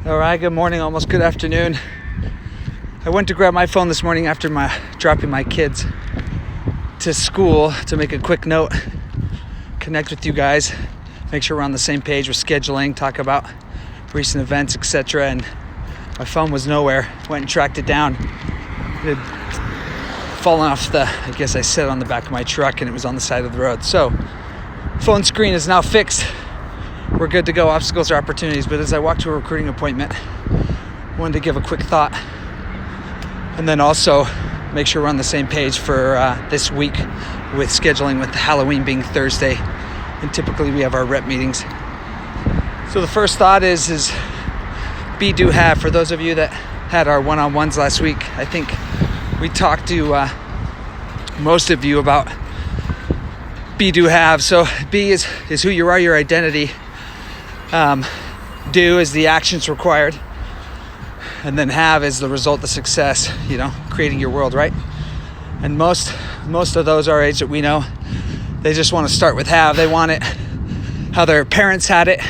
All right, good morning, almost good afternoon. I went to grab my phone this morning after dropping my kids to school to make a quick note, connect with you guys, make sure we're on the same page with scheduling, talk about recent events, etc. And my phone was nowhere. Went and tracked it down. It had fallen off I guess I set it on the back of my truck and it was on the side of the road. So, phone screen is now fixed. We're good to go. Obstacles are opportunities. But as I walked to a recruiting appointment, I wanted to give a quick thought and then also make sure we're on the same page for this week with scheduling, with Halloween being Thursday. And typically we have our rep meetings. So the first thought is be, do, have. For those of you that had our one-on-ones last week, I think we talked to most of you about be, do, have. So be is who you are, your identity. Do is the actions required, and then have is the result, the success, creating your world, right? And most of those our age that we know, they just want to start with have. They want it how their parents had it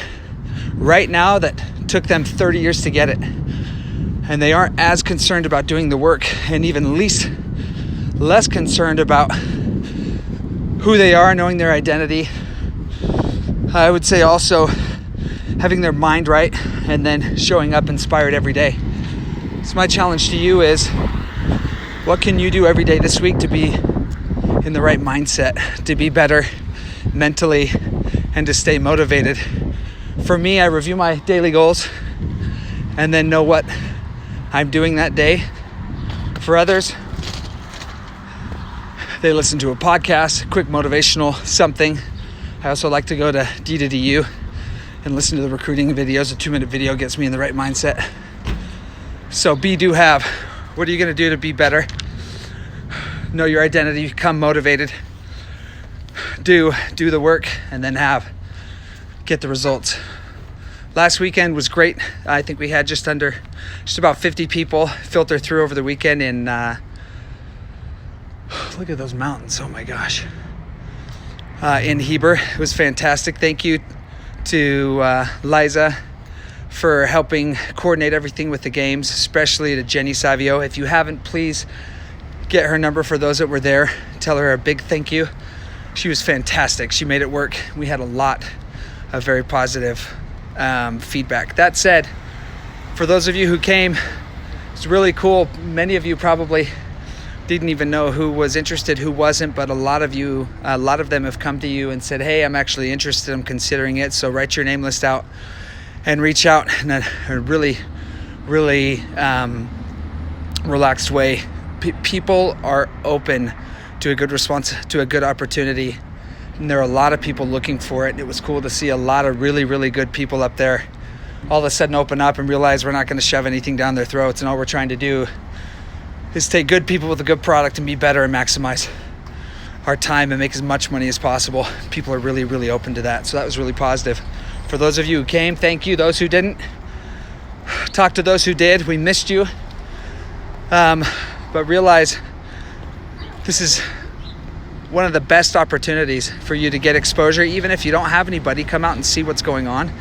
right now that took them 30 years to get it. And they aren't as concerned about doing the work, and even less concerned about who they are, knowing their identity. I would say also having their mind right and then showing up inspired every day. So my challenge to you is, what can you do every day this week to be in the right mindset, to be better mentally, and to stay motivated? For me, I review my daily goals and then know what I'm doing that day. For others, they listen to a podcast, quick motivational something. I also like to go to D2DU and listen to the recruiting videos. A 2-minute video gets me in the right mindset. So be, do, have. What are you going to do to be better? Know your identity, become motivated. Do the work, and then have. Get the results. Last weekend was great. I think we had just about 50 people filter through over the weekend in, look at those mountains, oh my gosh. In Heber. It was fantastic. Thank you to Liza for helping coordinate everything with the games, especially to Jenny Savio. If you haven't, please get her number for those that were there. Tell her a big thank you. She was fantastic. She made it work. We had a lot of very positive feedback. That said, for those of you who came, it's really cool. Many of you probably didn't even know who was interested, who wasn't, but a lot of them have come to you and said, hey, I'm actually interested, I'm considering it. So write your name list out and reach out in a really, really relaxed way. People are open to a good response, to a good opportunity. And there are a lot of people looking for it. It was cool to see a lot of really, really good people up there all of a sudden open up and realize we're not going to shove anything down their throats, and all we're trying to do is take good people with a good product and be better and maximize our time and make as much money as possible. People are really, really open to that. So that was really positive. For those of you who came, thank you. Those who didn't, talk to those who did. We missed you. But realize this is one of the best opportunities for you to get exposure. Even if you don't have anybody, come out and see what's going on.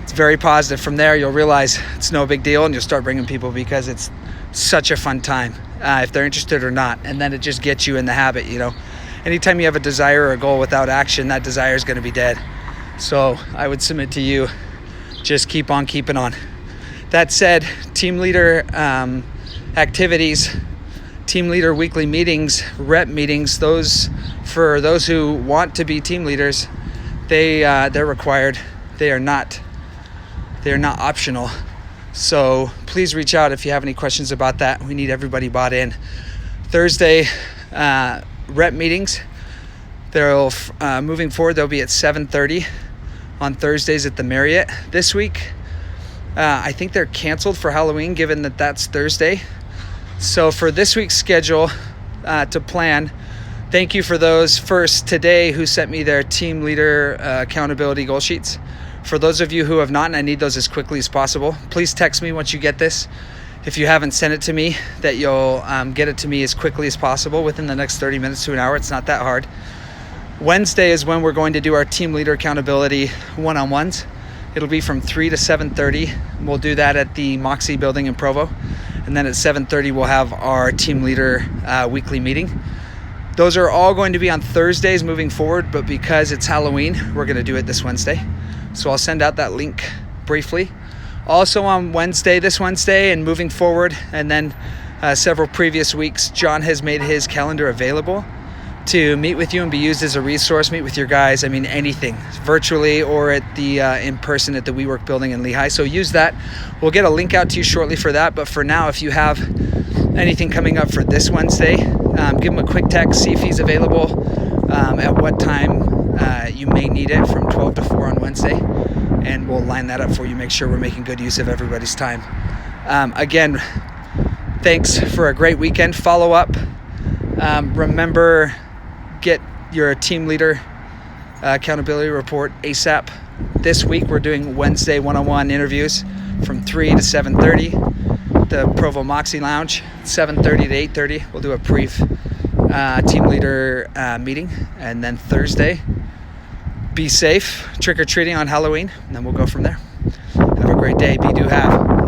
It's very positive. From there, you'll realize it's no big deal, and you'll start bringing people because it's such a fun time, if they're interested or not. And then it just gets you in the habit, Anytime you have a desire or a goal without action, that desire is going to be dead. So I would submit to you, just keep on keeping on. That said, team leader activities, team leader weekly meetings, rep meetings, for those who want to be team leaders, they're required. They are not optional. So please reach out if you have any questions about that. We need everybody bought in. Thursday rep meetings, moving forward, they'll be at 7:30 on Thursdays at the Marriott. This week, I think they're canceled for Halloween, given that that's Thursday. So for this week's schedule to plan, thank you for those first today who sent me their team leader accountability goal sheets. For those of you who have not, and I need those as quickly as possible, please text me once you get this. If you haven't sent it to me, that you'll get it to me as quickly as possible within the next 30 minutes to an hour. It's not that hard. Wednesday is when we're going to do our team leader accountability one-on-ones. It'll be from 3 to 7:30. We'll do that at the Moxie building in Provo. And then at 7:30, we'll have our team leader weekly meeting. Those are all going to be on Thursdays moving forward, but because it's Halloween, we're going to do it this Wednesday. So I'll send out that link briefly. Also on this Wednesday and moving forward, and then several previous weeks, John has made his calendar available to meet with you and be used as a resource, meet with your guys. I mean, anything, virtually or at the in person at the WeWork building in Lehigh. So use that. We'll get a link out to you shortly for that. But for now, if you have anything coming up for this Wednesday, give him a quick text, see if he's available, at what time you may need it from 12 to 4 on Wednesday. And we'll line that up for you, make sure we're making good use of everybody's time. Again, thanks for a great weekend. Follow up. Remember, get your team leader accountability report ASAP. This week we're doing Wednesday one-on-one interviews from 3 to 7:30. The Provo Moxie Lounge, 7:30 to 8:30. We'll do a brief team leader meeting. And then Thursday, be safe, trick-or-treating on Halloween, and then we'll go from there. Have a great day. Be do have.